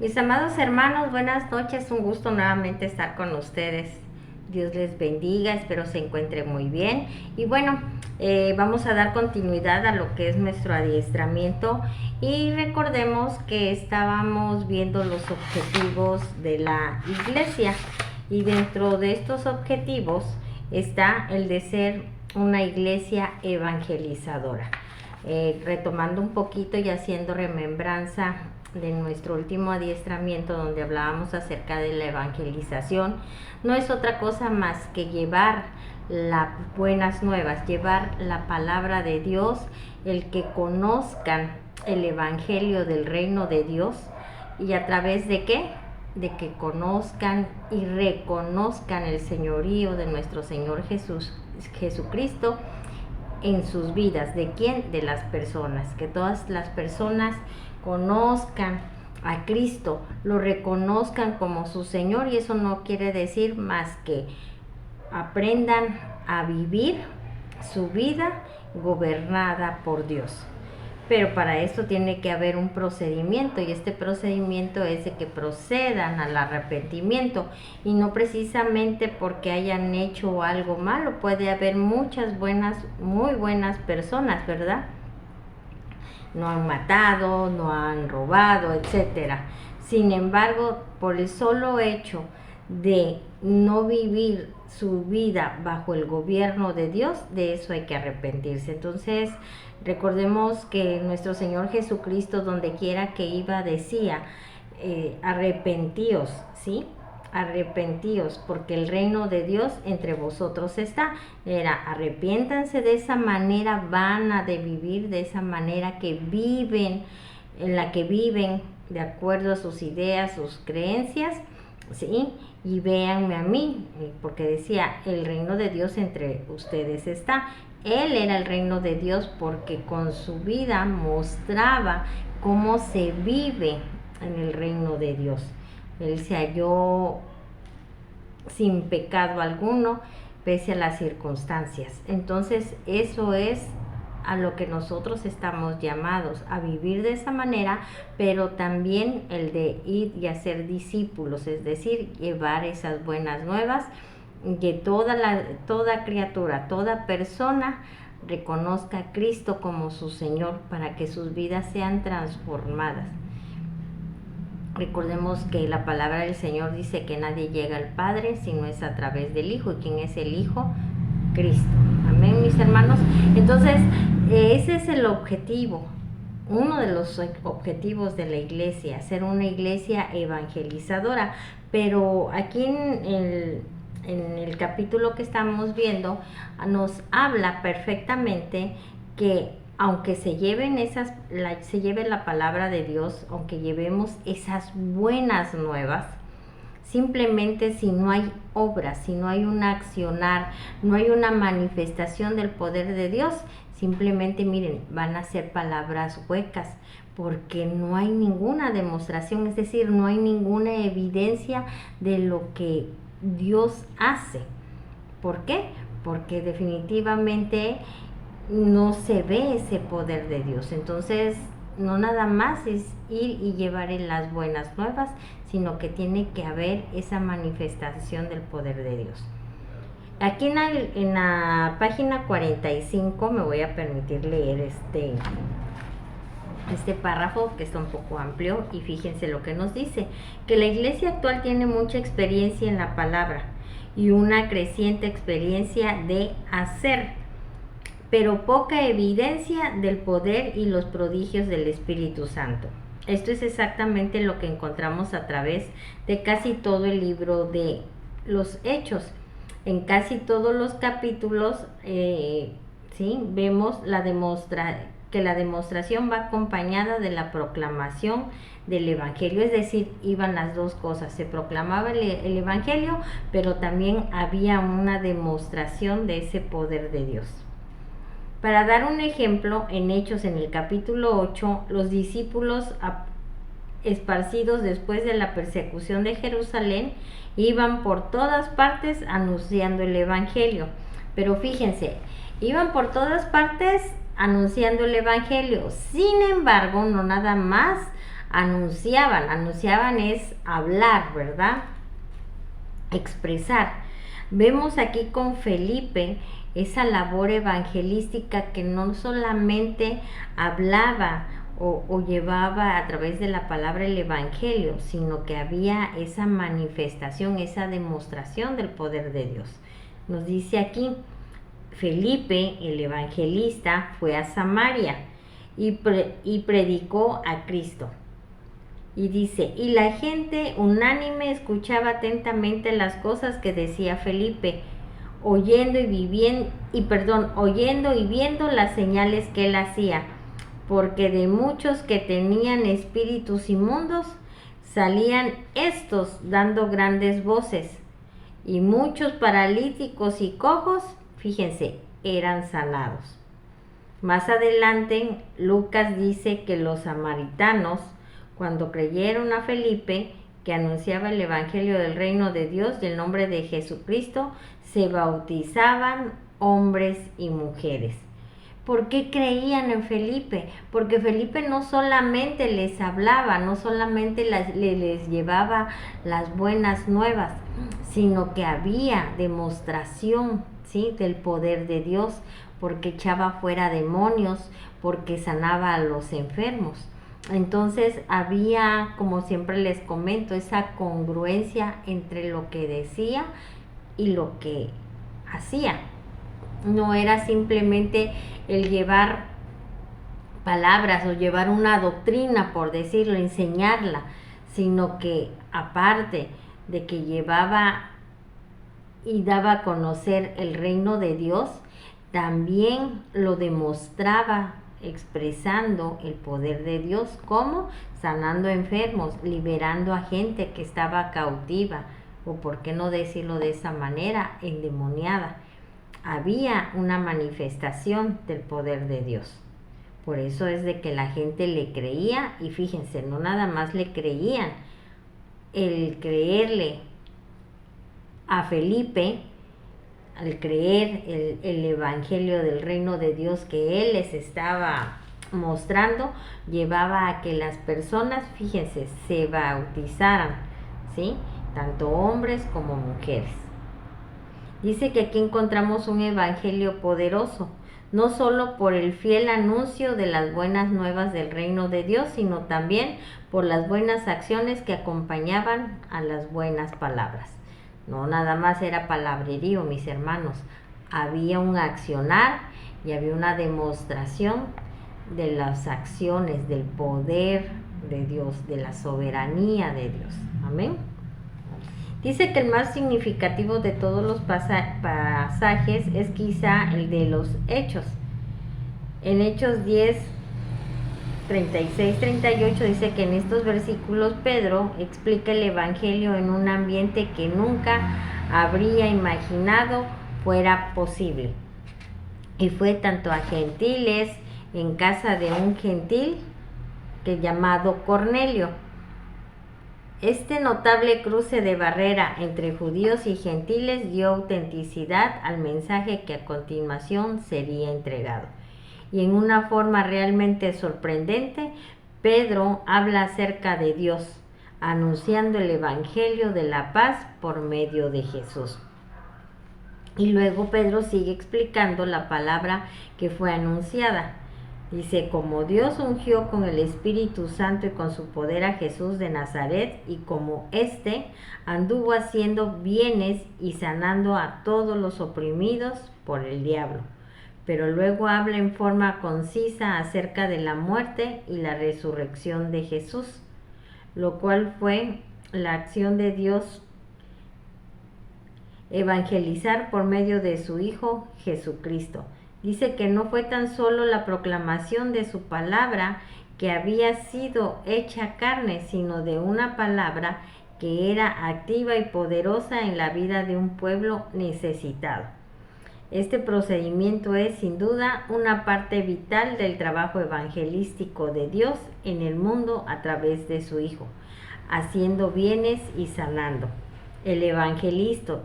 Mis amados hermanos, buenas noches, un gusto nuevamente estar con ustedes. Dios les bendiga, espero se encuentren muy bien. Y bueno, vamos a dar continuidad a lo que es nuestro adiestramiento y recordemos que estábamos viendo los objetivos de la iglesia y dentro de estos objetivos está el de ser una iglesia evangelizadora. Retomando un poquito y haciendo remembranza de nuestro último adiestramiento donde hablábamos acerca de la evangelización, no es otra cosa más que llevar las buenas nuevas, llevar la palabra de Dios, el que conozcan el evangelio del reino de Dios. ¿Y a través de qué? De que conozcan y reconozcan el señorío de nuestro Señor Jesucristo en sus vidas. ¿De quién? De las personas, que todas las personas conozcan a Cristo, lo reconozcan como su Señor, y eso no quiere decir más que aprendan a vivir su vida gobernada por Dios. Pero para esto tiene que haber un procedimiento, y este procedimiento es de que procedan al arrepentimiento, y no precisamente porque hayan hecho algo malo. Puede haber muchas buenas, muy buenas personas, ¿verdad? No han matado, no han robado, etcétera. Sin embargo, por el solo hecho de no vivir su vida bajo el gobierno de Dios, de eso hay que arrepentirse. Entonces, recordemos que nuestro Señor Jesucristo, donde quiera que iba, decía, arrepentíos, ¿sí? Arrepentíos, porque el reino de Dios entre vosotros está. Era, arrepiéntanse de esa manera vana de vivir, de esa manera que viven, en la que viven de acuerdo a sus ideas, sus creencias, ¿sí? Y véanme a mí, porque decía, el reino de Dios entre ustedes está. Él era el reino de Dios porque con su vida mostraba cómo se vive en el reino de Dios. Él se halló sin pecado alguno, pese a las circunstancias. Entonces, eso es a lo que nosotros estamos llamados, a vivir de esa manera, pero también el de ir y hacer discípulos, es decir, llevar esas buenas nuevas, que toda criatura, toda persona reconozca a Cristo como su Señor, para que sus vidas sean transformadas. Recordemos que la palabra del Señor dice que nadie llega al Padre si no es a través del Hijo. ¿Y quién es el Hijo? Cristo. Amén, mis hermanos. Entonces, ese es el objetivo, uno de los objetivos de la iglesia, ser una iglesia evangelizadora. Pero aquí en el capítulo que estamos viendo, nos habla perfectamente que aunque se lleve la palabra de Dios, aunque llevemos esas buenas nuevas, simplemente si no hay obras, si no hay un accionar, no hay una manifestación del poder de Dios, simplemente miren, van a ser palabras huecas, porque no hay ninguna demostración, es decir, no hay ninguna evidencia de lo que Dios hace. ¿Por qué? Porque definitivamente no se ve ese poder de Dios. Entonces, no nada más es ir y llevar en las buenas nuevas, sino que tiene que haber esa manifestación del poder de Dios. Aquí en la página 45 me voy a permitir leer este párrafo, que está un poco amplio, y fíjense lo que nos dice, que la iglesia actual tiene mucha experiencia en la palabra y una creciente experiencia de hacer, pero poca evidencia del poder y los prodigios del Espíritu Santo. Esto es exactamente lo que encontramos a través de casi todo el libro de los Hechos. En casi todos los capítulos, ¿sí? Vemos que la demostración va acompañada de la proclamación del Evangelio, es decir, iban las dos cosas, se proclamaba el Evangelio, pero también había una demostración de ese poder de Dios. Para dar un ejemplo, en Hechos, en el capítulo 8, los discípulos esparcidos después de la persecución de Jerusalén iban por todas partes anunciando el Evangelio. Pero fíjense, iban por todas partes anunciando el Evangelio. Sin embargo, no nada más Anunciaban es hablar, ¿verdad? Expresar. Vemos aquí con Felipe esa labor evangelística que no solamente hablaba o llevaba a través de la palabra el evangelio, sino que había esa manifestación, esa demostración del poder de Dios. Nos dice aquí, Felipe, el evangelista, fue a Samaria y predicó a Cristo. Y dice, y la gente unánime escuchaba atentamente las cosas que decía Felipe, oyendo y viendo las señales que él hacía, porque de muchos que tenían espíritus inmundos salían estos dando grandes voces, y muchos paralíticos y cojos, fíjense, eran sanados. Más adelante, Lucas dice que los samaritanos, cuando creyeron a Felipe, que anunciaba el evangelio del reino de Dios y el nombre de Jesucristo, se bautizaban hombres y mujeres. ¿Por qué creían en Felipe? Porque Felipe no solamente les hablaba, no solamente les llevaba las buenas nuevas, sino que había demostración, ¿sí?, del poder de Dios, porque echaba fuera demonios, porque sanaba a los enfermos. Entonces había, como siempre les comento, esa congruencia entre lo que decía y lo que hacía. No era simplemente el llevar palabras o llevar una doctrina, por decirlo, enseñarla, sino que aparte de que llevaba y daba a conocer el reino de Dios, también lo demostraba expresando el poder de Dios, como sanando enfermos, liberando a gente que estaba cautiva, o por qué no decirlo de esa manera, endemoniada. Había una manifestación del poder de Dios. Por eso es de que la gente le creía, y fíjense, no nada más le creían, el creerle a Felipe, al creer el evangelio del reino de Dios que él les estaba mostrando, llevaba a que las personas, fíjense, se bautizaran, ¿sí?, tanto hombres como mujeres. Dice que aquí encontramos un evangelio poderoso, no solo por el fiel anuncio de las buenas nuevas del reino de Dios, sino también por las buenas acciones que acompañaban a las buenas palabras. No nada más era palabrerío, mis hermanos, había un accionar y había una demostración de las acciones, del poder de Dios, de la soberanía de Dios. Amén. Dice que el más significativo de todos los pasajes es quizá el de los Hechos. En Hechos 10, 36, 38 dice que en estos versículos Pedro explica el evangelio en un ambiente que nunca habría imaginado fuera posible. Y fue tanto a gentiles, en casa de un gentil llamado Cornelio. Este notable cruce de barrera entre judíos y gentiles dio autenticidad al mensaje que a continuación sería entregado. Y en una forma realmente sorprendente, Pedro habla acerca de Dios, anunciando el evangelio de la paz por medio de Jesús. Y luego Pedro sigue explicando la palabra que fue anunciada. Dice, como Dios ungió con el Espíritu Santo y con su poder a Jesús de Nazaret, y como éste anduvo haciendo bienes y sanando a todos los oprimidos por el diablo. Pero luego habla en forma concisa acerca de la muerte y la resurrección de Jesús, lo cual fue la acción de Dios evangelizar por medio de su Hijo Jesucristo. Dice que no fue tan solo la proclamación de su palabra que había sido hecha carne, sino de una palabra que era activa y poderosa en la vida de un pueblo necesitado. Este procedimiento es sin duda una parte vital del trabajo evangelístico de Dios en el mundo a través de su Hijo, haciendo bienes y sanando. El evangelismo,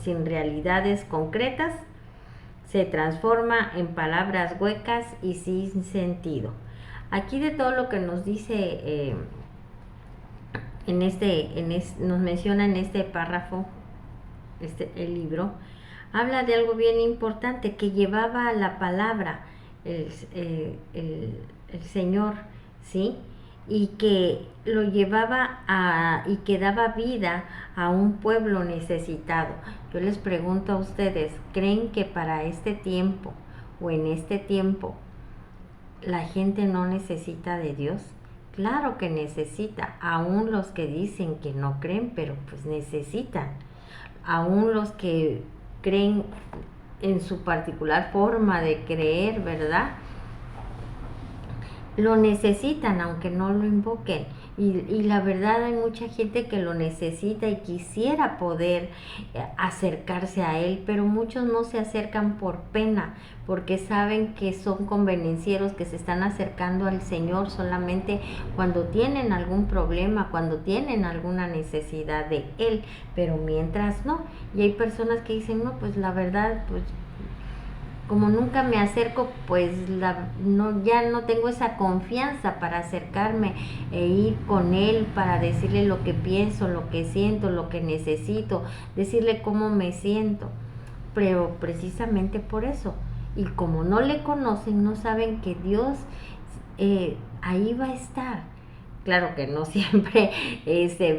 sin realidades concretas, se transforma en palabras huecas y sin sentido. Aquí de todo lo que nos dice, nos menciona en este párrafo, el libro, habla de algo bien importante, que llevaba la palabra el Señor, ¿sí? Y que lo llevaba y que daba vida a un pueblo necesitado. Yo les pregunto a ustedes, ¿creen que para este tiempo o en este tiempo la gente no necesita de Dios? Claro que necesita, aún los que dicen que no creen, pero pues necesitan. Aún los que creen en su particular forma de creer, ¿verdad? Lo necesitan, aunque no lo invoquen. Y la verdad hay mucha gente que lo necesita y quisiera poder acercarse a Él, pero muchos no se acercan por pena, porque saben que son convenencieros, que se están acercando al Señor solamente cuando tienen algún problema, cuando tienen alguna necesidad de Él, pero mientras no. Y hay personas que dicen, no, pues la verdad, pues como nunca me acerco, pues ya no tengo esa confianza para acercarme e ir con él para decirle lo que pienso, lo que siento, lo que necesito, decirle cómo me siento. Pero precisamente por eso. Y como no le conocen, no saben que Dios ahí va a estar. Claro que no siempre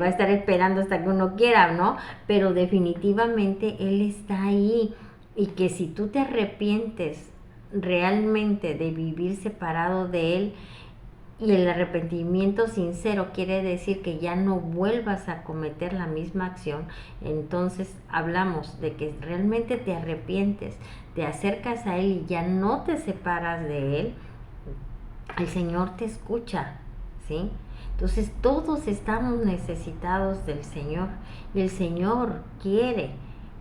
va a estar esperando hasta que uno quiera, ¿no? Pero definitivamente Él está ahí. Y que si tú te arrepientes realmente de vivir separado de Él, y el arrepentimiento sincero quiere decir que ya no vuelvas a cometer la misma acción, entonces hablamos de que realmente te arrepientes, te acercas a Él y ya no te separas de Él, el Señor te escucha, ¿sí? Entonces todos estamos necesitados del Señor y el Señor quiere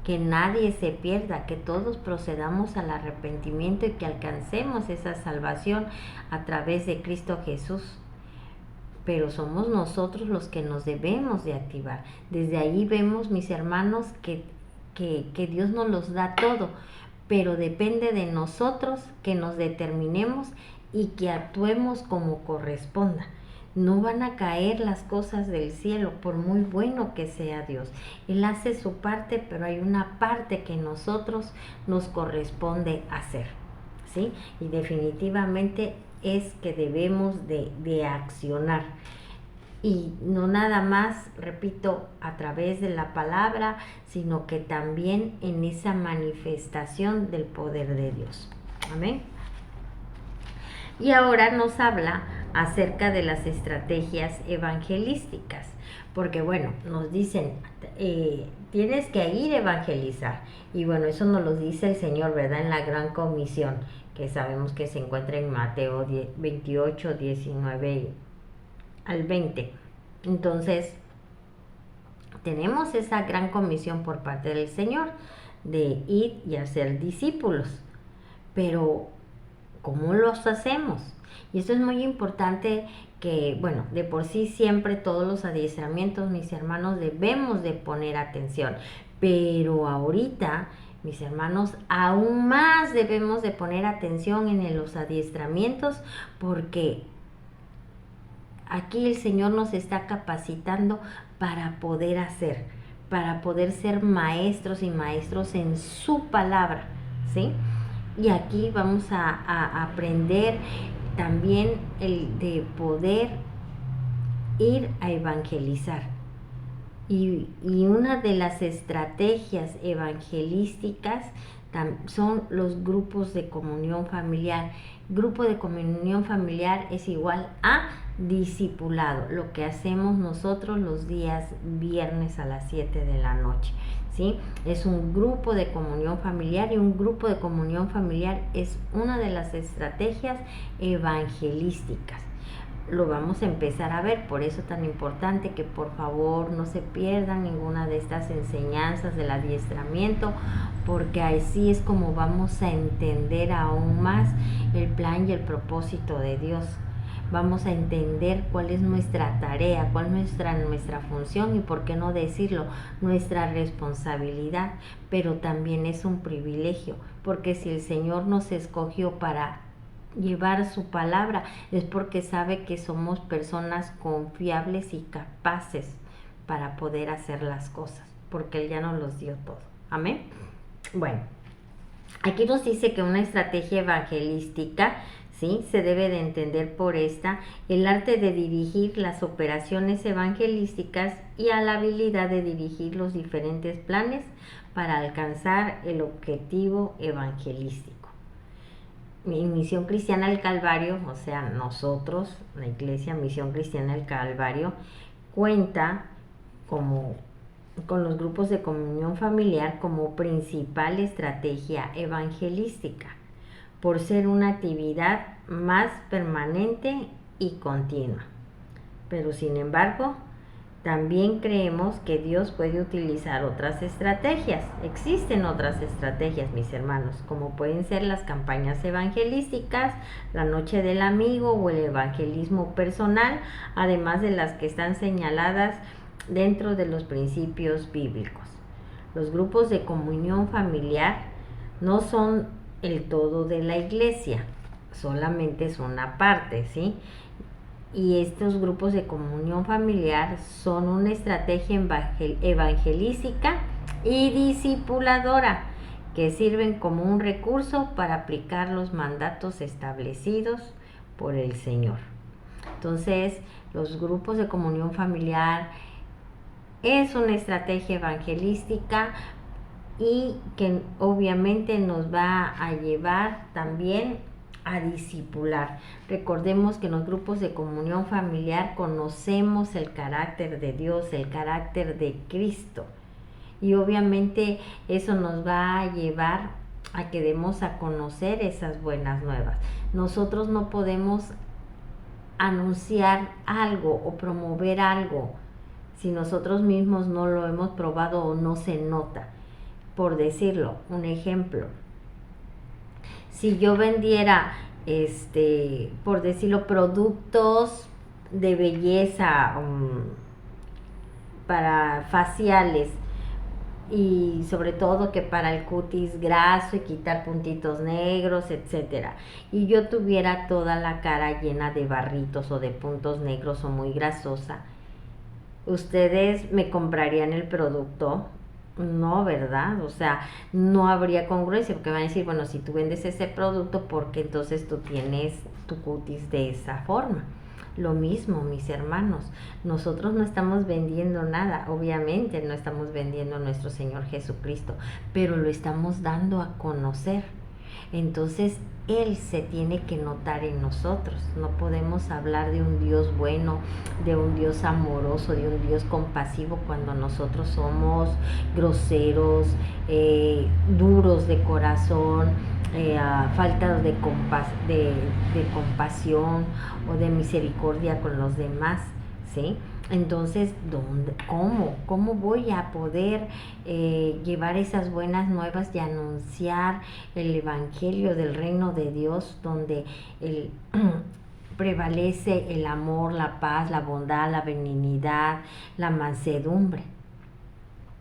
que nadie se pierda, que todos procedamos al arrepentimiento y que alcancemos esa salvación a través de Cristo Jesús. Pero somos nosotros los que nos debemos de activar. Desde ahí vemos, mis hermanos, que Dios nos los da todo, pero depende de nosotros que nos determinemos y que actuemos como corresponda. No van a caer las cosas del cielo por muy bueno que sea Dios. Él hace su parte, pero hay una parte que nosotros nos corresponde hacer, ¿sí? Y definitivamente es que debemos de accionar. Y no nada más, repito, a través de la palabra, sino que también en esa manifestación del poder de Dios. Amén. Y ahora nos habla acerca de las estrategias evangelísticas, porque bueno, nos dicen, tienes que ir a evangelizar, y bueno, eso nos lo dice el Señor, ¿verdad? En la Gran Comisión, que sabemos que se encuentra en Mateo 28, 19 al 20. Entonces, tenemos esa gran comisión por parte del Señor de ir y hacer discípulos, pero ¿cómo los hacemos? Y esto es muy importante, que, bueno, de por sí siempre todos los adiestramientos, mis hermanos, debemos de poner atención, pero ahorita, mis hermanos, aún más debemos de poner atención en los adiestramientos, porque aquí el Señor nos está capacitando para poder hacer, para poder ser maestros y maestros en su palabra, ¿sí? Y aquí vamos a aprender también el de poder ir a evangelizar. Y una de las estrategias evangelísticas son los grupos de comunión familiar. Grupo de comunión familiar es igual a discipulado, lo que hacemos nosotros los días viernes a las 7 de la noche. ¿Sí? Es un grupo de comunión familiar, y un grupo de comunión familiar es una de las estrategias evangelísticas. Lo vamos a empezar a ver, por eso es tan importante que por favor no se pierdan ninguna de estas enseñanzas del adiestramiento, porque así es como vamos a entender aún más el plan y el propósito de Dios. Vamos a entender cuál es nuestra tarea, cuál es nuestra función, y por qué no decirlo, nuestra responsabilidad, pero también es un privilegio, porque si el Señor nos escogió para llevar su palabra, es porque sabe que somos personas confiables y capaces para poder hacer las cosas, porque Él ya nos los dio todo. Amén. Bueno, aquí nos dice que una estrategia evangelística, ¿sí?, se debe de entender por esta, el arte de dirigir las operaciones evangelísticas y a la habilidad de dirigir los diferentes planes para alcanzar el objetivo evangelístico. Misión Cristiana del Calvario, o sea, nosotros, la Iglesia Misión Cristiana del Calvario, cuenta con los grupos de comunión familiar como principal estrategia evangelística, por ser una actividad más permanente y continua. Pero sin embargo, también creemos que Dios puede utilizar otras estrategias. Existen otras estrategias, mis hermanos, como pueden ser las campañas evangelísticas, la noche del amigo o el evangelismo personal, además de las que están señaladas dentro de los principios bíblicos. Los grupos de comunión familiar no son el todo de la iglesia, solamente es una parte, ¿sí? Y estos grupos de comunión familiar son una estrategia evangelística y discipuladora que sirven como un recurso para aplicar los mandatos establecidos por el Señor. Entonces, los grupos de comunión familiar es una estrategia evangelística y que obviamente nos va a llevar también a discipular. Recordemos que en los grupos de comunión familiar conocemos el carácter de Dios, el carácter de Cristo, y obviamente eso nos va a llevar a que demos a conocer esas buenas nuevas. Nosotros no podemos anunciar algo o promover algo si nosotros mismos no lo hemos probado o no se nota. Por decirlo, un ejemplo, si yo vendiera, por decirlo, productos de belleza para faciales, y sobre todo que para el cutis graso y quitar puntitos negros, etcétera, y yo tuviera toda la cara llena de barritos o de puntos negros o muy grasosa, ¿ustedes me comprarían el producto? No, ¿verdad? O sea, no habría congruencia, porque van a decir, bueno, si tú vendes ese producto, ¿por qué entonces tú tienes tu cutis de esa forma? Lo mismo, mis hermanos, nosotros no estamos vendiendo nada, obviamente no estamos vendiendo a nuestro Señor Jesucristo, pero lo estamos dando a conocer. Entonces, Él se tiene que notar en nosotros. No podemos hablar de un Dios bueno, de un Dios amoroso, de un Dios compasivo cuando nosotros somos groseros, duros de corazón, falta de compasión o de misericordia con los demás, ¿sí? Entonces, ¿cómo voy a poder llevar esas buenas nuevas y anunciar el evangelio del reino de Dios, donde prevalece el amor, la paz, la bondad, la benignidad, la mansedumbre?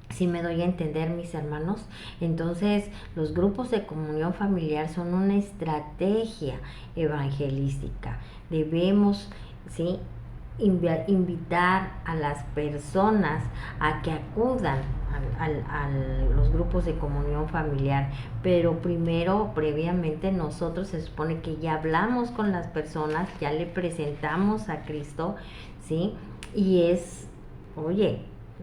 Si me doy a entender, mis hermanos, entonces los grupos de comunión familiar son una estrategia evangelística. Debemos, ¿sí?, invitar a las personas a que acudan a los grupos de comunión familiar, pero primero, previamente, nosotros se supone que ya hablamos con las personas, ya le presentamos a Cristo, ¿sí? Y oye,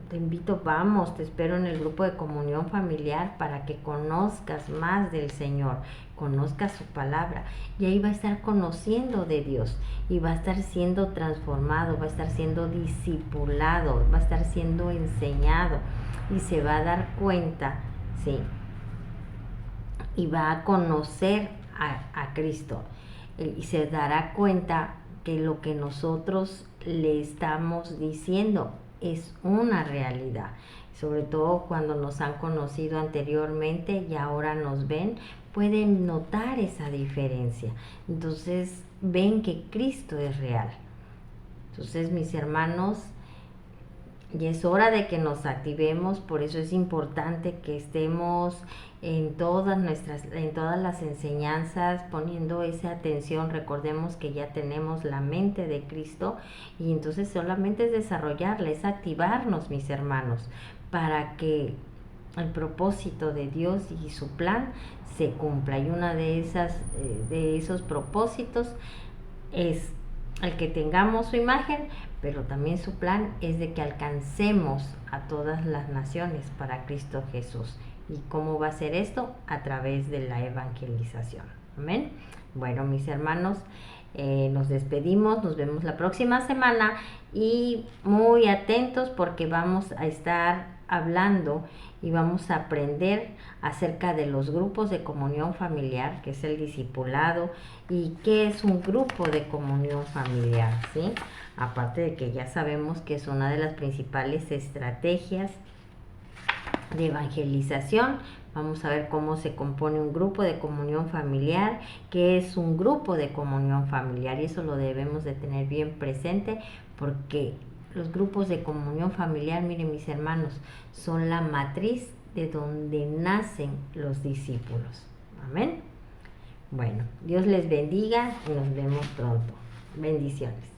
te invito, vamos, te espero en el grupo de comunión familiar para que conozcas más del Señor, conozcas su palabra, y ahí va a estar conociendo de Dios, y va a estar siendo transformado, va a estar siendo discipulado, va a estar siendo enseñado, y se va a dar cuenta, ¿sí? Y va a conocer a Cristo, y se dará cuenta que lo que nosotros le estamos diciendo es una realidad, sobre todo cuando nos han conocido anteriormente y ahora nos ven, pueden notar esa diferencia. Entonces ven que Cristo es real. Entonces, mis hermanos, Y es hora de que nos activemos, por eso es importante que estemos en todas las enseñanzas, poniendo esa atención. Recordemos que ya tenemos la mente de Cristo y entonces solamente es desarrollarla, es activarnos, mis hermanos, para que el propósito de Dios y su plan se cumpla. Y una de esos propósitos es el que tengamos su imagen, pero también su plan es de que alcancemos a todas las naciones para Cristo Jesús. ¿Y cómo va a ser esto? A través de la evangelización. Amén. Bueno, mis hermanos, nos despedimos, nos vemos la próxima semana y muy atentos porque vamos a estar hablando y vamos a aprender acerca de los grupos de comunión familiar, que es el discipulado, y qué es un grupo de comunión familiar, ¿sí? Aparte de que ya sabemos que es una de las principales estrategias de evangelización. Vamos a ver cómo se compone un grupo de comunión familiar, qué es un grupo de comunión familiar, y eso lo debemos de tener bien presente porque los grupos de comunión familiar, miren mis hermanos, son la matriz de donde nacen los discípulos. Amén. Bueno, Dios les bendiga y nos vemos pronto. Bendiciones.